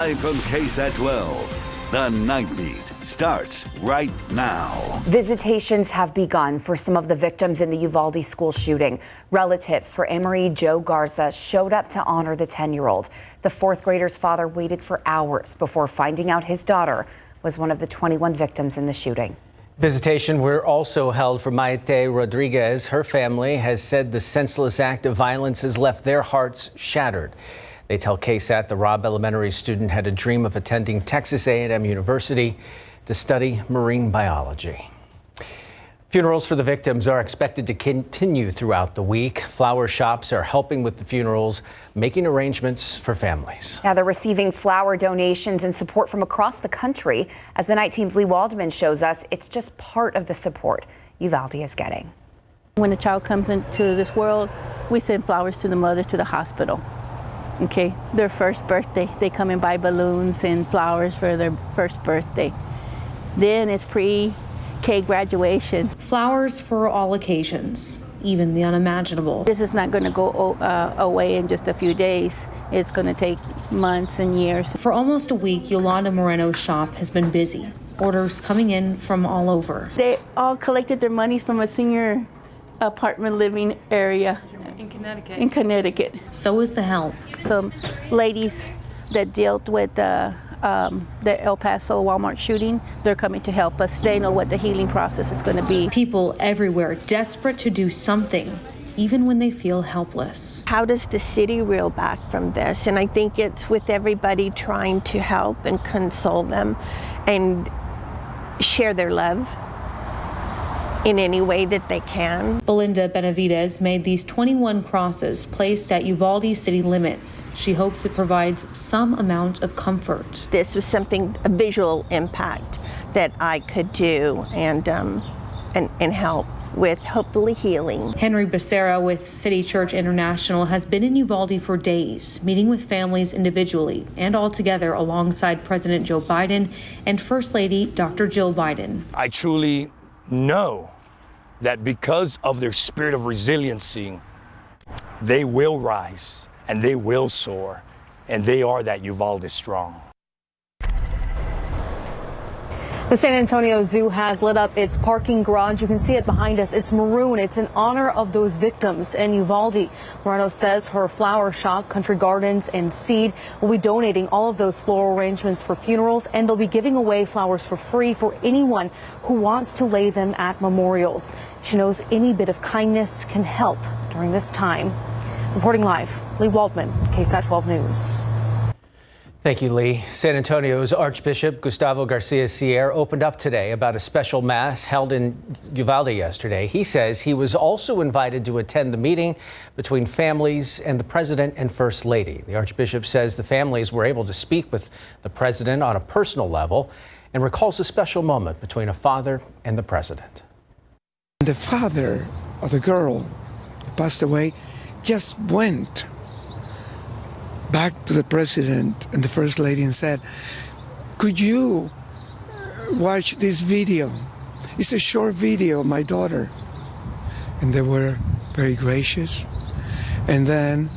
Live from KSAT 12, the Nightbeat starts right now. Visitations have begun for some of the victims in the Uvalde school shooting. Relatives for Amory Joe Garza showed up to honor the 10-year-old. The fourth grader's father waited for hours before finding out his daughter was one of the 21 victims in the shooting. Visitation were also held for Maite Rodriguez. Her family has said the senseless act of violence has left their hearts shattered. They tell KSAT the Robb Elementary student had a dream of attending Texas A&M University to study marine biology. Funerals for the victims are expected to continue throughout the week. Flower shops are helping with the funerals, making arrangements for families. Now they're receiving flower donations and support from across the country. As the night team's Lee Waldman shows us, it's just part of the support Uvalde is getting. When a child comes into this world, we send flowers to the mother to the hospital. Okay, their first birthday, they come and buy balloons and flowers for their first birthday. Then it's pre-K graduation. Flowers for all occasions, even the unimaginable. This is not going to go away in just a few days. It's going to take months and years. For almost a week, Yolanda Moreno's shop has been busy. Orders coming in from all over. They all collected their monies from a senior apartment living area in Connecticut. So is the help. Some ladies that dealt with the El Paso Walmart shooting, they're coming to help us. They know what the healing process is going to be. People everywhere desperate to do something, even when they feel helpless. How does the city reel back from this? And I think it's with everybody trying to help and console them and share their love in any way that they can. Belinda Benavides made these 21 crosses placed at Uvalde city limits. She hopes it provides some amount of comfort. This was something, a visual impact that I could do and help with hopefully healing. Henry Becerra with City Church International has been in Uvalde for days, meeting with families individually and all together alongside President Joe Biden and First Lady Dr. Jill Biden. I truly know that because of their spirit of resiliency, they will rise and they will soar, and they are that Uvalde strong. The San Antonio Zoo has lit up its parking garage. You can see it behind us. It's maroon. It's in honor of those victims in Uvalde. Moreno says her flower shop, Country Gardens and Seed, will be donating all of those floral arrangements for funerals, and they'll be giving away flowers for free for anyone who wants to lay them at memorials. She knows any bit of kindness can help during this time. Reporting live, Lee Waldman, KSAT 12 News. Thank you, Lee. San Antonio's Archbishop Gustavo Garcia Sierra opened up today about a special mass held in Uvalde yesterday. He says he was also invited to attend the meeting between families and the president and first lady. The Archbishop says the families were able to speak with the president on a personal level and recalls a special moment between a father and the president. The father of the girl who passed away just went back to the president and the first lady and said, "Could you watch this video? It's a short video of my daughter." And they were very gracious. And then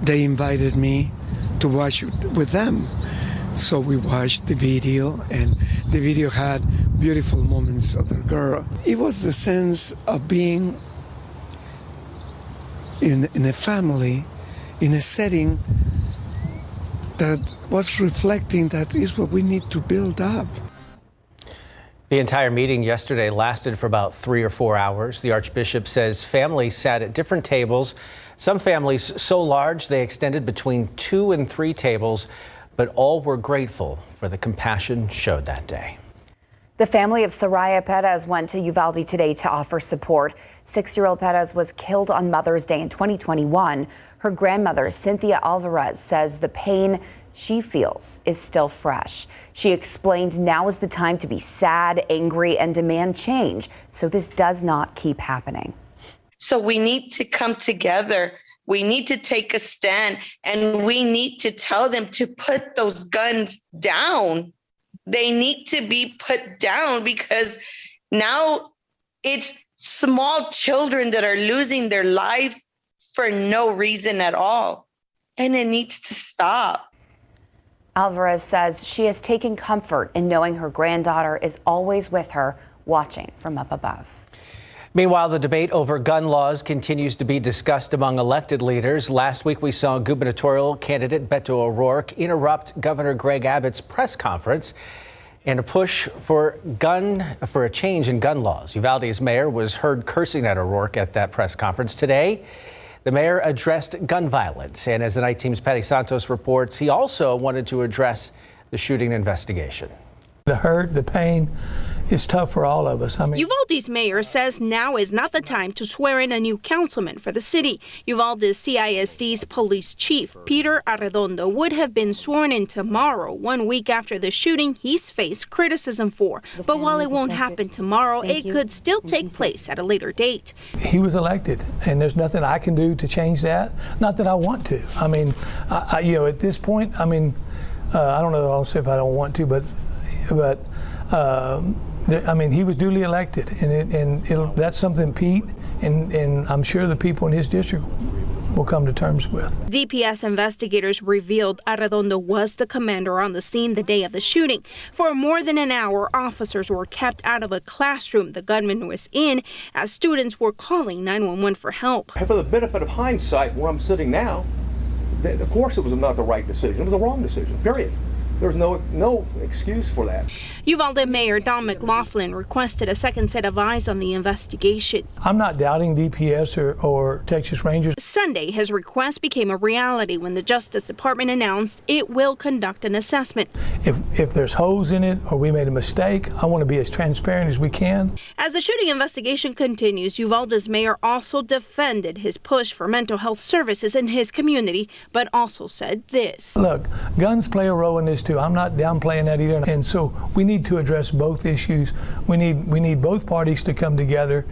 they invited me to watch it with them. So we watched the video, and the video had beautiful moments of the girl. It was the sense of being in a family, in a setting that was reflecting that is what we need to build up. The entire meeting yesterday lasted for about 3 or 4 hours. The Archbishop says families sat at different tables. Some families so large they extended between 2 and 3 tables, but all were grateful for the compassion showed that day. The family of Soraya Perez went to Uvalde today to offer support. 6-year-old Perez was killed on Mother's Day in 2021. Her grandmother, Cynthia Alvarez, says the pain she feels is still fresh. She explained now is the time to be sad, angry, and demand change, so this does not keep happening. So we need to come together. We need to take a stand, and we need to tell them to put those guns down. They need to be put down because now it's small children that are losing their lives for no reason at all. And it needs to stop. Alvarez says she has taken comfort in knowing her granddaughter is always with her, watching from up above. Meanwhile, the debate over gun laws continues to be discussed among elected leaders. Last week, we saw gubernatorial candidate Beto O'Rourke interrupt Governor Greg Abbott's press conference and a push for a change in gun laws. Uvalde's mayor was heard cursing at O'Rourke at that press conference today. The mayor addressed gun violence, and as the Night Team's Patty Santos reports, he also wanted to address the shooting investigation. The hurt, the pain is tough for all of us. Uvalde's mayor says now is not the time to swear in a new councilman for the city. Uvalde's CISD's police chief, Peter Arredondo, would have been sworn in tomorrow, 1 week after the shooting he's faced criticism for. But while it won't happen tomorrow, it could still take place at a later date. He was elected, and there's nothing I can do to change that. Not that I want to. At this point, I don't know. I'll say if I don't want to, but he was duly elected, and that's something Pete and I'm sure the people in his district will come to terms with. DPS investigators revealed Arredondo was the commander on the scene the day of the shooting. For more than an hour, officers were kept out of a classroom the gunman was in as students were calling 911 for help. For the benefit of hindsight, where I'm sitting now, of course it was not the right decision. It was the wrong decision, period. There's no excuse for that. Uvalde Mayor Don McLaughlin requested a second set of eyes on the investigation. I'm not doubting DPS or Texas Rangers. Sunday, his request became a reality when the Justice Department announced it will conduct an assessment. If there's holes in it or we made a mistake, I want to be as transparent as we can. As the shooting investigation continues, Uvalde's mayor also defended his push for mental health services in his community, but also said this. Look, guns play a role in this too. I'm not downplaying that either. And so we need to address both issues. We need both parties to come together.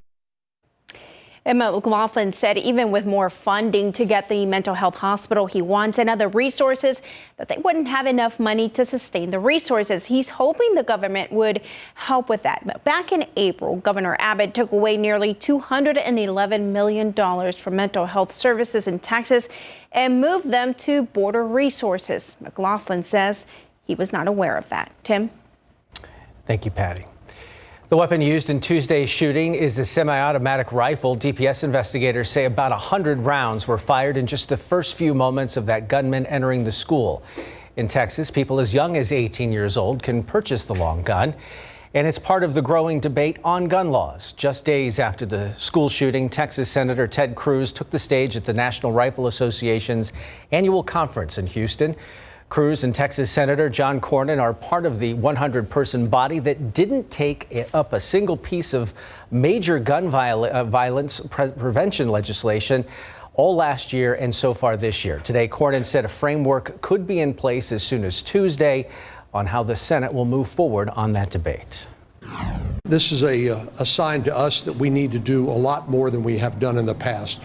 And McLaughlin said even with more funding to get the mental health hospital he wants and other resources, that they wouldn't have enough money to sustain the resources. He's hoping the government would help with that. But back in April, Governor Abbott took away nearly $211 million from mental health services in Texas and moved them to border resources. McLaughlin says he was not aware of that. Tim? Thank you, Patty. The weapon used in Tuesday's shooting is a semi-automatic rifle. DPS investigators say about 100 rounds were fired in just the first few moments of that gunman entering the school. In Texas, people as young as 18 years old can purchase the long gun, and it's part of the growing debate on gun laws. Just days after the school shooting, Texas Senator Ted Cruz took the stage at the National Rifle Association's annual conference in Houston. Cruz and Texas Senator John Cornyn are part of the 100-person body that didn't take up a single piece of major gun violence prevention legislation all last year and so far this year. Today, Cornyn said a framework could be in place as soon as Tuesday on how the Senate will move forward on that debate. This is a sign to us that we need to do a lot more than we have done in the past.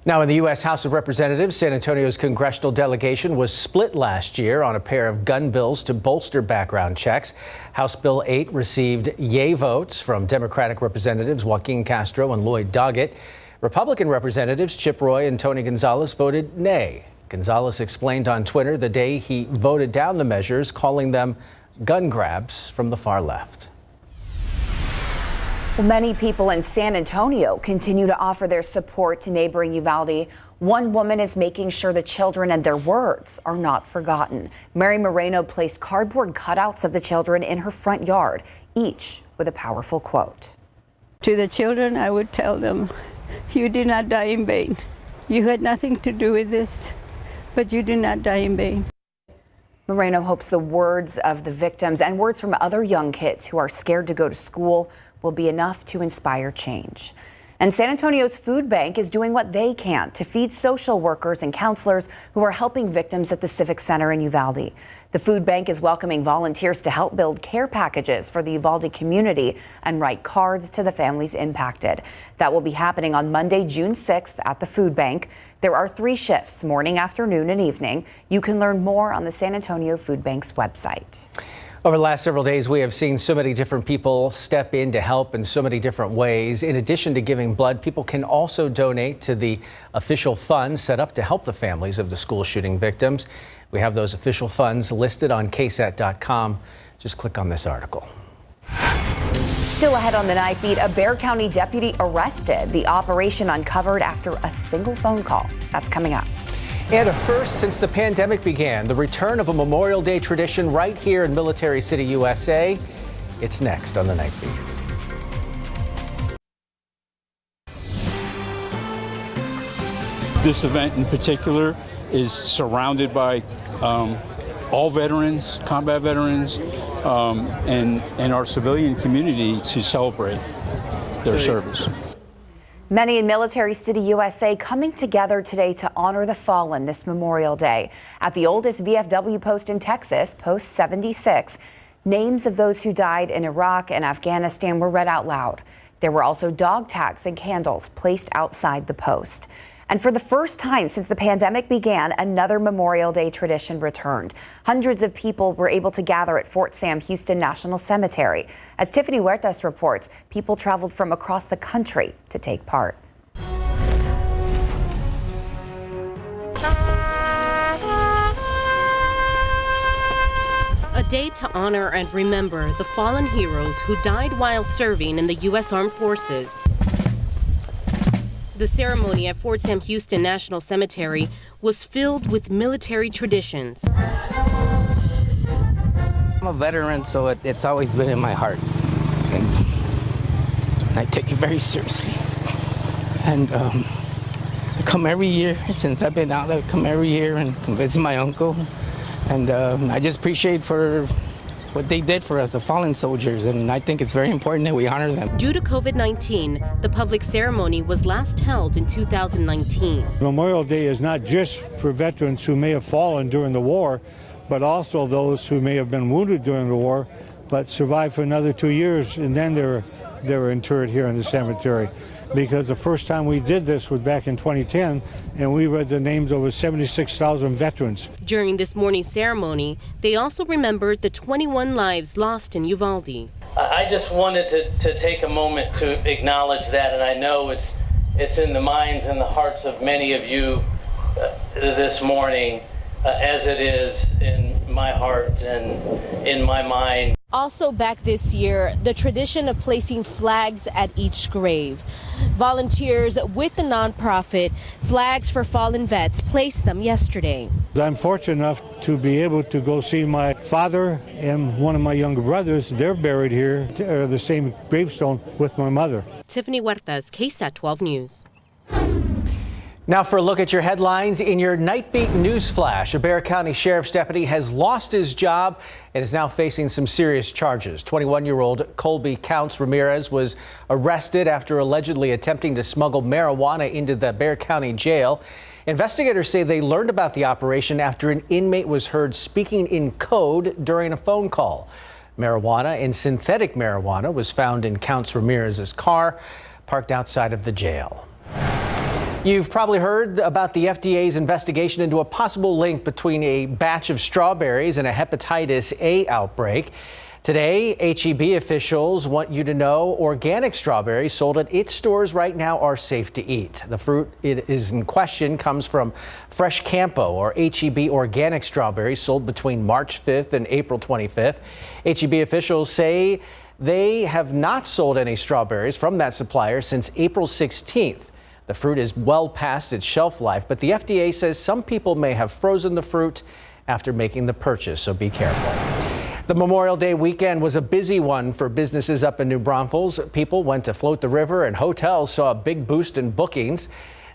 Now, in the U.S. House of Representatives, San Antonio's congressional delegation was split last year on a pair of gun bills to bolster background checks. House Bill 8 received yay votes from Democratic Representatives Joaquin Castro and Lloyd Doggett. Republican Representatives Chip Roy and Tony Gonzalez voted nay. Gonzalez explained on Twitter the day he voted down the measures, calling them gun grabs from the far left. Well, many people in San Antonio continue to offer their support to neighboring Uvalde. One woman is making sure the children and their words are not forgotten. Mary Moreno placed cardboard cutouts of the children in her front yard, each with a powerful quote. To the children, I would tell them, you did not die in vain. You had nothing to do with this, but you did not die in vain. Moreno hopes the words of the victims and words from other young kids who are scared to go to school will be enough to inspire change. And San Antonio's food bank is doing what they can to feed social workers and counselors who are helping victims at the Civic Center in Uvalde. The food bank is welcoming volunteers to help build care packages for the Uvalde community and write cards to the families impacted. That will be happening on Monday, June 6th at the food bank. There are 3 shifts, morning, afternoon, and evening. You can learn more on the San Antonio Food Bank's website. Over the last several days, we have seen so many different people step in to help in so many different ways. In addition to giving blood, people can also donate to the official fund set up to help the families of the school shooting victims. We have those official funds listed on KSAT.com. Just click on this article. Still ahead on the Nightbeat, a Bexar County deputy arrested. The operation uncovered after a single phone call. That's coming up. And a first since the pandemic began, the return of a Memorial Day tradition right here in Military City, USA. It's next on the Nightbeat. This event in particular is surrounded by all veterans, combat veterans, and our civilian community to celebrate their service. Many in Military City, USA coming together today to honor the fallen this Memorial Day. At the oldest VFW post in Texas, Post 76, names of those who died in Iraq and Afghanistan were read out loud. There were also dog tags and candles placed outside the post. And for the first time since the pandemic began, another Memorial Day tradition returned. Hundreds of people were able to gather at Fort Sam Houston National Cemetery. As Tiffany Huertas reports, people traveled from across the country to take part. A day to honor and remember the fallen heroes who died while serving in the U.S. Armed Forces. The ceremony at Fort Sam Houston National Cemetery was filled with military traditions. I'm a veteran, so it's always been in my heart. And I take it very seriously. And I come every year. Since I've been out, I come every year and visit my uncle. And I just appreciate for what they did for us, the fallen soldiers, and I think it's very important that we honor them. Due to COVID-19, the public ceremony was last held in 2019. Memorial Day is not just for veterans who may have fallen during the war, but also those who may have been wounded during the war, but survived for another 2 years, and then they were interred here in the cemetery. Because the first time we did this was back in 2010, and we read the names of over 76,000 veterans. During this morning's ceremony, they also remembered the 21 lives lost in Uvalde. I just wanted to take a moment to acknowledge that, and I know it's in the minds and the hearts of many of you this morning, as it is in my heart and in my mind. Also back this year, the tradition of placing flags at each grave. Volunteers with the nonprofit Flags for Fallen Vets placed them yesterday. I'm fortunate enough to be able to go see my father and one of my younger brothers. They're buried here, the same gravestone with my mother. Tiffany Huertas, KSAT 12 News. Now for a look at your headlines in your Nightbeat News Flash. A Bexar County Sheriff's deputy has lost his job and is now facing some serious charges. 21-year-old Colby Counts Ramirez was arrested after allegedly attempting to smuggle marijuana into the Bexar County jail. Investigators say they learned about the operation after an inmate was heard speaking in code during a phone call. Marijuana and synthetic marijuana was found in Counts Ramirez's car parked outside of the jail. You've probably heard about the FDA's investigation into a possible link between a batch of strawberries and a hepatitis A outbreak. Today, HEB officials want you to know organic strawberries sold at its stores right now are safe to eat. The fruit it is in question comes from Fresh Campo, or HEB organic strawberries sold between March 5th and April 25th. HEB officials say they have not sold any strawberries from that supplier since April 16th. The fruit is well past its shelf life, but the FDA says some people may have frozen the fruit after making the purchase, so be careful. The Memorial Day weekend was a busy one for businesses up in New Braunfels. People went to float the river, and hotels saw a big boost in bookings.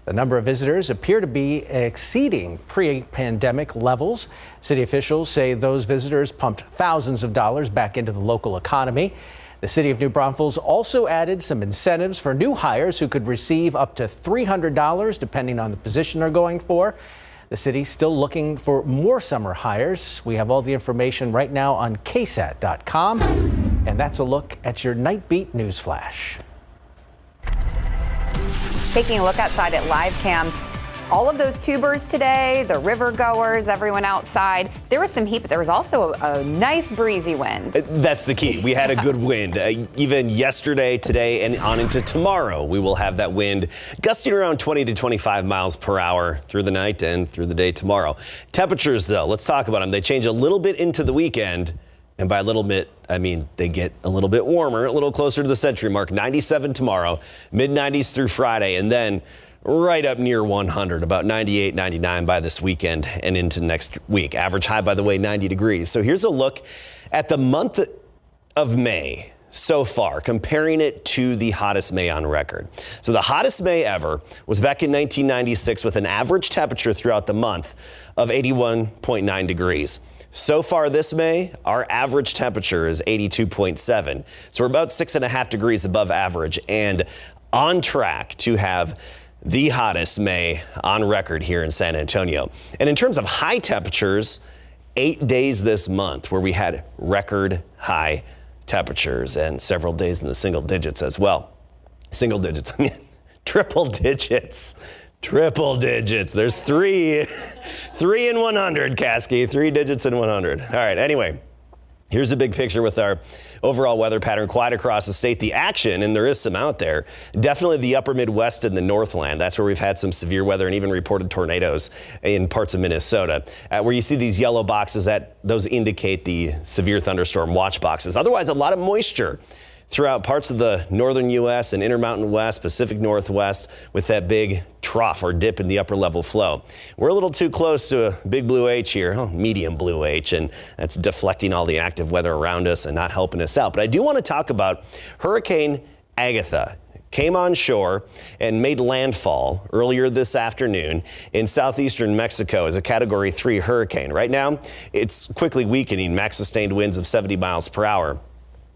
The number of visitors appear to be exceeding pre-pandemic levels. City officials say those visitors pumped thousands of dollars back into the local economy. The city of New Braunfels also added some incentives for new hires who could receive up to $300 depending on the position they're going for. The city's still looking for more summer hires. We have all the information right now on KSAT.com. And that's a look at your Nightbeat News Flash. Taking a look outside at live cam. all of those tubers today, the river goers, everyone outside. There was some heat, but there was also a nice breezy wind. That's the key. We had a good wind. Even yesterday, today, and on into tomorrow, we will have that wind gusting around 20 to 25 miles per hour through the night and through the day tomorrow. Temperatures, though, let's talk about them. They change a little bit into the weekend. And by a little bit, I mean they get a little bit warmer, a little closer to the century mark. 97 tomorrow, mid-90s through Friday, and then right up near 100, about 98, 99 by this weekend and into next week. Average high, by the way, 90 degrees. So here's a look at the month of May so far, comparing it to the hottest May on record. So the hottest May ever was back in 1996 with an average temperature throughout the month of 81.9 degrees. So far this May, our average temperature is 82.7. So we're about 6.5 degrees above average and on track to have the hottest May on record here in San Antonio. And in terms of high temperatures, 8 days this month where we had record high temperatures and several days in the single digits as well. Single digits, I mean, triple digits. Triple digits. There's three in 100, Kasky. 3 digits in 100. All right, anyway, here's a big picture with our overall weather pattern quite across the state. The action, and there is some out there, definitely the upper Midwest and the Northland. That's where we've had some severe weather and even reported tornadoes in parts of Minnesota. Where you see these yellow boxes, those indicate the severe thunderstorm watch boxes. Otherwise, a lot of moisture throughout parts of the northern U.S. and Intermountain West, Pacific Northwest, with that big trough or dip in the upper level flow. We're a little too close to a big blue H here, medium blue H, and that's deflecting all the active weather around us and not helping us out. But I do want to talk about Hurricane Agatha. Came on shore and made landfall earlier this afternoon in southeastern Mexico as a Category 3 hurricane. Right now, it's quickly weakening, max sustained winds of 70 miles per hour.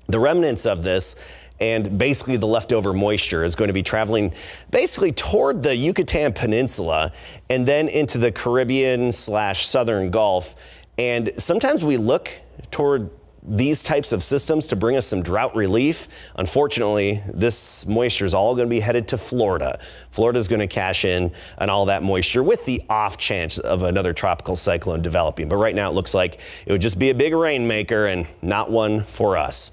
The remnants of this and basically the leftover moisture is going to be traveling basically toward the Yucatan Peninsula and then into the Caribbean/Southern Gulf. And sometimes we look toward these types of systems to bring us some drought relief. Unfortunately, this moisture is all going to be headed to Florida. Florida is going to cash in on all that moisture with the off chance of another tropical cyclone developing. But right now it looks like it would just be a big rainmaker and not one for us.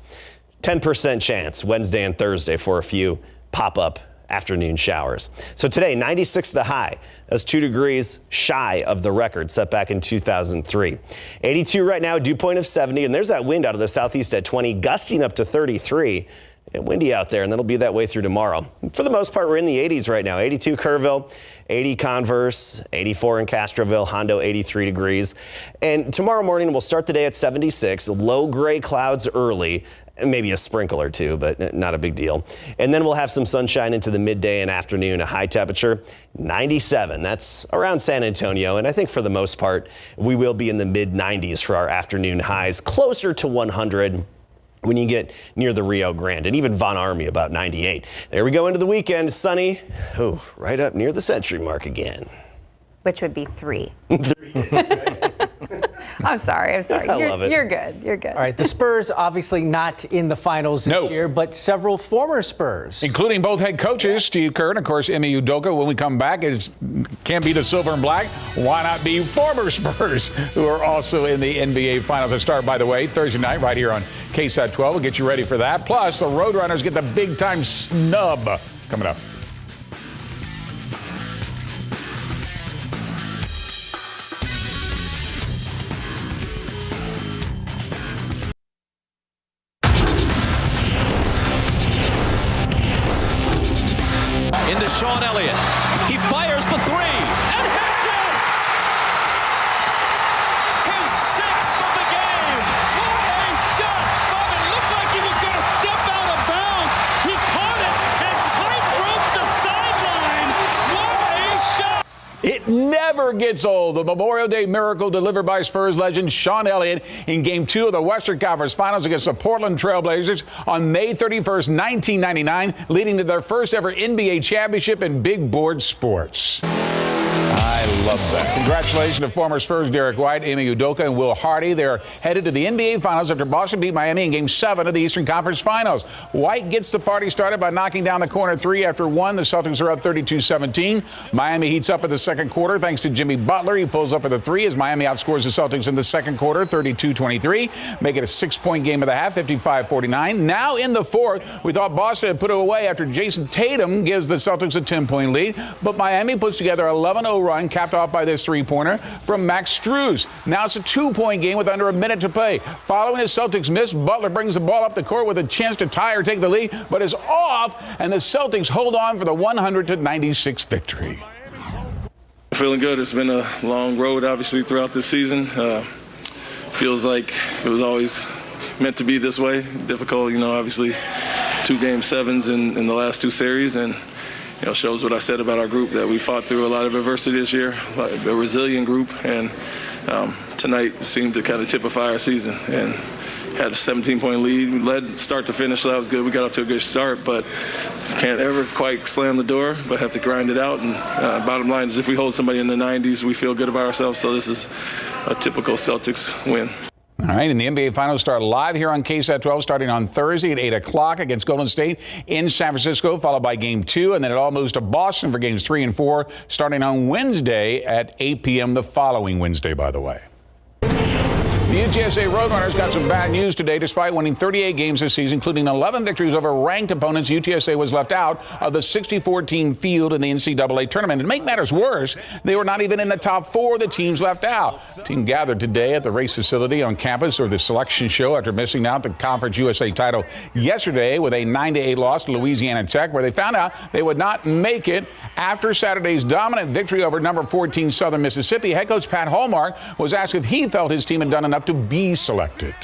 10% chance Wednesday and Thursday for a few pop-up afternoon showers. So today, 96 the high. That's 2 degrees shy of the record set back in 2003. 82 right now, dew point of 70, and there's that wind out of the southeast at 20, gusting up to 33. And windy out there, and that'll be that way through tomorrow. For the most part, we're in the 80s right now. 82 Kerrville, 80 Converse, 84 in Castroville, Hondo 83 degrees. And tomorrow morning, we'll start the day at 76, low gray clouds early, maybe a sprinkle or two, but not a big deal. And then we'll have some sunshine into the midday and afternoon, a high temperature, 97. That's around San Antonio. And I think for the most part, we will be in the mid 90s for our afternoon highs, closer to 100 when you get near the Rio Grande, and even Von Army about 98. There we go into the weekend, sunny, right up near the century mark again. Which would be 3. I'm sorry. I love it. You're good. All right, the Spurs obviously not in the finals this year, but several former Spurs. Including both head coaches, Steve Kerr and, of course, Ime Udoka. When we come back, can't be the silver and black. Why not be former Spurs who are also in the NBA finals? They start, by the way, Thursday night right here on KSAT 12. We'll get you ready for that. Plus, the Roadrunners get the big-time snub coming up. Into Sean Elliott. He fires the 3 and hits it! His 6th of the game! What a shot! Bob, it looked like he was going to step out of bounds. He caught it and tight-roped the sideline. What a shot! It never gets old. The Memorial Day miracle delivered by Spurs legend Sean Elliott in Game 2 of the Western Conference Finals against the Portland Trail Blazers on May 31st, 1999, leading to their first ever NBA championship in big board sports. I Love that. Congratulations to former Spurs Derek White, Amy Udoka, and Will Hardy. They're headed to the NBA Finals after Boston beat Miami in Game 7 of the Eastern Conference Finals. White gets the party started by knocking down the corner three after one. The Celtics are up 32-17. Miami heats up in the second quarter thanks to Jimmy Butler. He pulls up for the three as Miami outscores the Celtics in the second quarter 32-23. Make it a 6-point game of the half, 55-49. Now in the fourth, we thought Boston had put it away after Jason Tatum gives the Celtics a 10-point lead. But Miami puts together an 11-0 run, capped off by this three-pointer from Max Strus. Now it's a 2-point game with under a minute to play. Following his Celtics miss, Butler brings the ball up the court with a chance to tie or take the lead, but is off, and the Celtics hold on for the 100-96 victory. Feeling good. It's been a long road, obviously, throughout this season. Feels like it was always meant to be this way. Difficult, obviously, 2 Game 7s in the last 2 series, and shows what I said about our group, that we fought through a lot of adversity this year, a resilient group, and tonight seemed to kind of typify our season. And had a 17-point lead. We led start to finish, so that was good. We got off to a good start, but can't ever quite slam the door, but have to grind it out. And bottom line is if we hold somebody in the 90s, we feel good about ourselves, so this is a typical Celtics win. All right, and the NBA Finals start live here on KSAT 12 starting on Thursday at 8 o'clock against Golden State in San Francisco, followed by Game 2, and then it all moves to Boston for Games 3 and 4 starting on Wednesday at 8 p.m. the following Wednesday, by the way. The UTSA Roadrunners got some bad news today. Despite winning 38 games this season, including 11 victories over ranked opponents, UTSA was left out of the 64-team field in the NCAA tournament. And to make matters worse, they were not even in the top 4 of the teams left out. The team gathered today at the race facility on campus for the selection show after missing out the Conference USA title yesterday with a 9-8 loss to Louisiana Tech, where they found out they would not make it after Saturday's dominant victory over number 14 Southern Mississippi. Head coach Pat Hallmark was asked if he felt his team had done enough to be selected.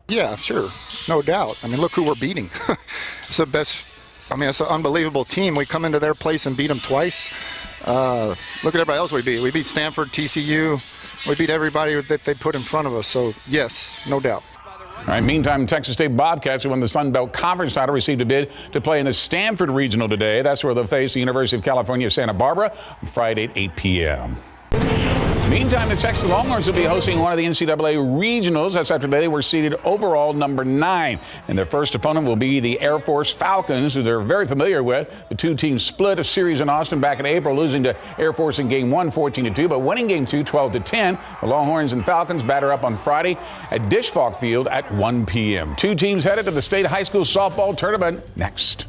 Yeah, sure. No doubt. I mean, look who we're beating. It's the best. I mean, it's an unbelievable team. We come into their place and beat them twice. Look at everybody else we beat. We beat Stanford, TCU. We beat everybody that they put in front of us. So, yes, no doubt. All right, meantime, Texas State Bobcats, who won the Sun Belt Conference title, received a bid to play in the Stanford Regional today. That's where they'll face the University of California, Santa Barbara on Friday at 8 p.m. Meantime, the Texas Longhorns will be hosting one of the NCAA regionals. That's after they were seeded overall number 9. And their first opponent will be the Air Force Falcons, who they're very familiar with. The two teams split a series in Austin back in April, losing to Air Force in Game 1, 14-2, but winning Game 2, 12-10. The Longhorns and Falcons batter up on Friday at Dish Falk Field at 1 p.m. Two teams headed to the state high school softball tournament next.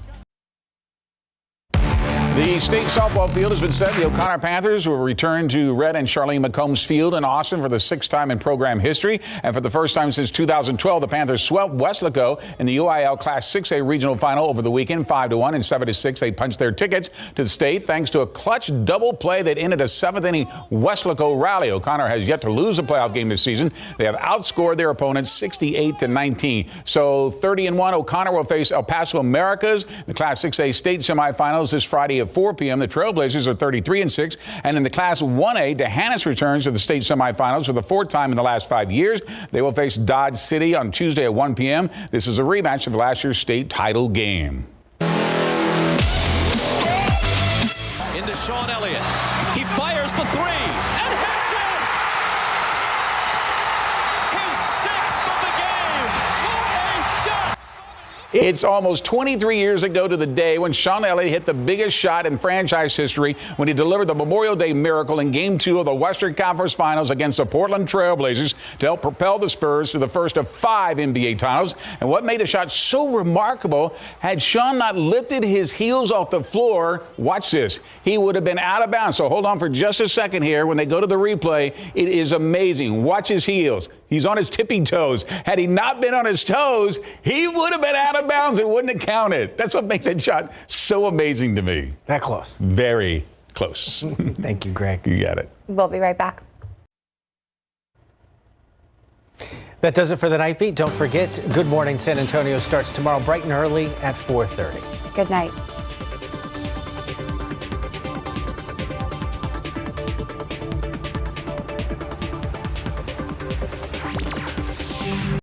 The state softball field has been set. The O'Connor Panthers will return to Red and Charlene McCombs Field in Austin for the 6th time in program history. And for the first time since 2012, the Panthers swept Weslaco in the UIL Class 6A regional final over the weekend, 5-1 and 7-6. They punched their tickets to the state thanks to a clutch double play that ended a 7th-inning Weslaco rally. O'Connor has yet to lose a playoff game this season. They have outscored their opponents 68-19. So 30-1, O'Connor will face El Paso Americas, the Class 6A state semifinals this Friday at 4 p.m. The Trailblazers are 33-6. And in the Class 1A, D'Hanis returns to the state semifinals for the 4th time in the last 5 years. They will face Dodge City on Tuesday at 1 p.m. This is a rematch of last year's state title game. Into Sean Elliott. He fires the 3 and hits it! His 6th of the game! What a shot! It's almost 23 years ago to the day when Sean Elliott hit the biggest shot in franchise history when he delivered the Memorial Day miracle in Game 2 of the Western Conference Finals against the Portland Trailblazers to help propel the Spurs to the first of 5 NBA titles. And what made the shot so remarkable, had Sean not lifted his heels off the floor, watch this, he would have been out of bounds. So hold on for just a second here. When they go to the replay, it is amazing. Watch his heels. He's on his tippy toes. Had he not been on his toes, he would have been out of bounds and wouldn't have counted. That's what makes that shot so amazing to me. That close. Very close. Thank you, Greg. You got it. We'll be right back. That does it for the Night Beat. Don't forget, Good Morning San Antonio starts tomorrow bright and early at 4:30. Good night.